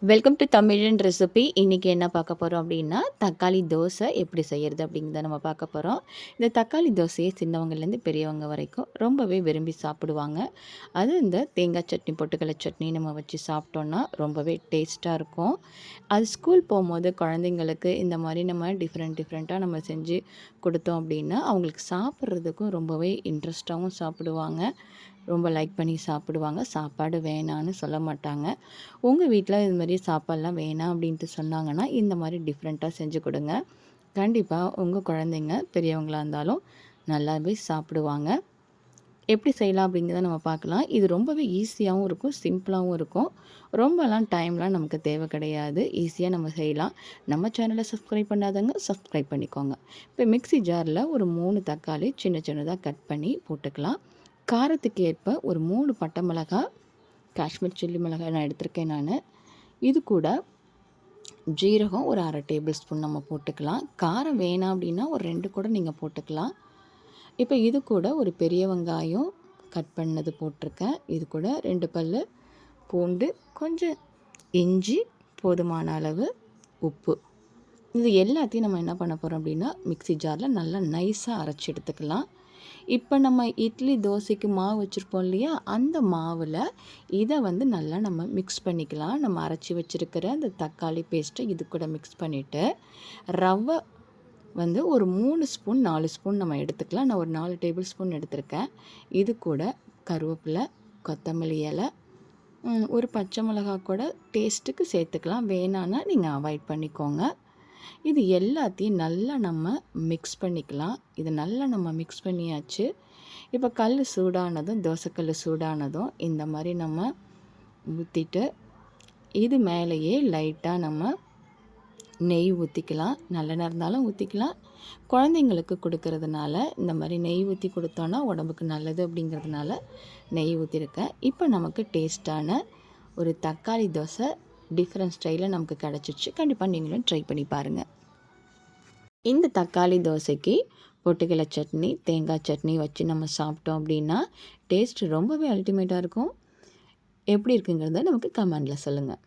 Welcome to தமிழன் recipe. இன்றைக்கி என்ன பார்க்க போகிறோம் அப்படின்னா, தக்காளி தோசை எப்படி செய்கிறது அப்படிங்கிறத நம்ம பார்க்க போகிறோம். இந்த தக்காளி தோசையை சின்னவங்கலேருந்து பெரியவங்க வரைக்கும் ரொம்பவே விரும்பி சாப்பிடுவாங்க. அது இந்த தேங்காய் சட்னி, பொட்டுக்கடலை சட்னி நம்ம வச்சு சாப்பிட்டோன்னா ரொம்பவே டேஸ்ட்டாக இருக்கும். அது ஸ்கூல் போகும்போது குழந்தைங்களுக்கு இந்த மாதிரி நம்ம டிஃப்ரெண்ட்டாக நம்ம செஞ்சு கொடுத்தோம் அப்படின்னா, அவங்களுக்கு சாப்பிட்றதுக்கும் ரொம்பவே இன்ட்ரெஸ்ட்டாகவும் சாப்பிடுவாங்க. ரொம்ப லைக் பண்ணி சாப்பிடுவாங்க. சாப்பாடு வேணான்னு சொல்ல மாட்டாங்க. உங்கள் வீட்டில் இது மாதிரி சாப்பாடுலாம் வேணாம் அப்படின்ட்டு சொன்னாங்கன்னா, இந்த மாதிரி டிஃப்ரெண்ட்டாக செஞ்சு கொடுங்க. கண்டிப்பாக உங்கள் குழந்தைங்க பெரியவங்களாக இருந்தாலும் நல்லாவே சாப்பிடுவாங்க. எப்படி செய்யலாம் அப்படிங்கிறத நம்ம பார்க்கலாம். இது ரொம்பவே ஈஸியாகவும் இருக்கும், சிம்பிளாகவும் இருக்கும். ரொம்பலாம் டைம்லாம் நமக்கு தேவை கிடையாது. ஈஸியாக நம்ம செய்யலாம். நம்ம சேனலை சப்ஸ்கிரைப் பண்ணாதவங்க சப்ஸ்கிரைப் பண்ணிக்கோங்க. இப்போ மிக்ஸி ஜாரில் ஒரு 3 தக்காளி சின்னதாக கட் பண்ணி போட்டுக்கலாம். காரத்துக்கு ஏற்ப ஒரு 3 பட்டை மிளகாய், காஷ்மீர் சில்லி மிளகாய் நான் எடுத்திருக்கேன் நான். இது கூட ஜீரகம் ஒரு 1/2 டேபிள் ஸ்பூன் நம்ம போட்டுக்கலாம். காரம் வேணாம் அப்படின்னா ஒரு 2 கூட நீங்கள் போட்டுக்கலாம். இப்போ இது கூட ஒரு பெரிய வெங்காயம் கட் பண்ணது போட்டிருக்கேன். இது கூட 2 பல் பூண்டு, கொஞ்சம் இஞ்சி, போதுமான அளவு உப்பு. இது எல்லாத்தையும் நம்ம என்ன பண்ண போகிறோம் அப்படின்னா, மிக்ஸி ஜாரில் நல்லா நைஸாக அரைச்சி எடுத்துக்கலாம். இப்போ நம்ம இட்லி தோசைக்கு மாவு வச்சுருப்போம் இல்லையா, அந்த மாவில் இதை வந்து நல்லா நம்ம மிக்ஸ் பண்ணிக்கலாம். நம்ம அரைச்சி வச்சுருக்கிற அந்த தக்காளி பேஸ்ட்டை இது கூட மிக்ஸ் பண்ணிவிட்டு, ரவை வந்து ஒரு 3 ஸ்பூன் 4 ஸ்பூன் நம்ம எடுத்துக்கலாம். நான் ஒரு 4 டேபிள் ஸ்பூன் எடுத்திருக்கேன். இது கூட கருவேப்பிலை, கொத்தமல்லி இலை, ஒரு பச்சை மிளகாய் கூட டேஸ்ட்டுக்கு சேர்த்துக்கலாம். வேணான்னா நீங்கள் அவாய்ட் பண்ணிக்கோங்க. இது எல்லாத்தையும் நல்லா நம்ம மிக்ஸ் பண்ணிக்கலாம். இது நல்லா நம்ம மிக்ஸ் பண்ணியாச்சு. இப்போ கல் சூடானதும், தோசைக்கல் சூடானதும் இந்த மாதிரி நம்ம ஊற்றிட்டு, இது மேலேயே லைட்டாக நம்ம நெய் ஊற்றிக்கலாம். நல்லெண்ணெய் இருந்தாலும் ஊற்றிக்கலாம். குழந்தைங்களுக்கு கொடுக்கறதுனால இந்த மாதிரி நெய் ஊற்றி கொடுத்தோன்னா உடம்புக்கு நல்லது அப்படிங்கிறதுனால நெய் ஊற்றிருக்கேன். இப்போ நமக்கு டேஸ்ட்டான ஒரு தக்காளி தோசை டிஃப்ரெண்ட் ஸ்டைலில் நமக்கு கிடச்சிச்சு. கண்டிப்பாக நீங்களும் ட்ரை பண்ணி பாருங்கள். இந்த தக்காளி தோசைக்கு பொட்டுக்கடலை சட்னி, தேங்காய் சட்னி வச்சு நம்ம சாப்பிட்டோம் அப்படின்னா டேஸ்ட் ரொம்பவே அல்டிமேட்டாக இருக்கும். எப்படி இருக்குங்கிறத நமக்கு கமெண்டில் சொல்லுங்கள்.